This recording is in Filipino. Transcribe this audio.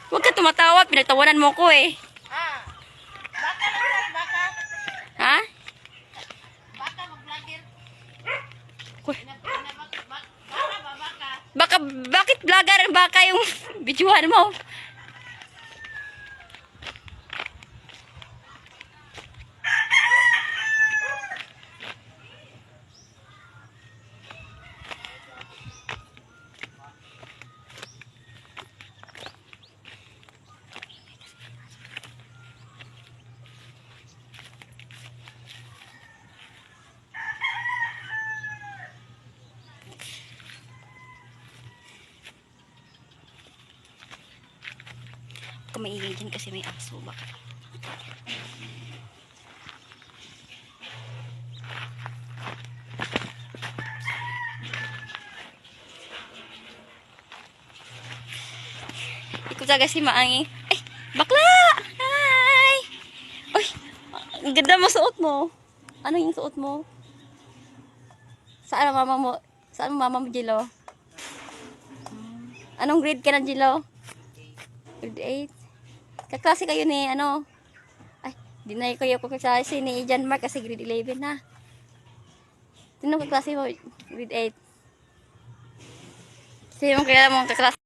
Huwag ka tumatawa. Pinagtawanan mo ko eh. Ah, baka lang tayo, baka. Ha? Baka mag-vlogger. Uy. Baka ba, baka? Bakit vlogger baka yung videohan mo? Kumaingay dyan kasi may aso baka. Ikaw talaga si Maangi. Ay, bakla! Hi! Uy, ang ganda mo suot mo. Ano yung suot mo? Saan ang mama mo? Saan ang mama mo, Jilo? Anong grade ka na, Jilo? Grade 8. Kaklase kayo ni, ano? Ay, di na kayo kaklase ni Jan Mark kasi grade 11 na. Sino kaklase mo? Grade 8. Sino kaya mong kaklase?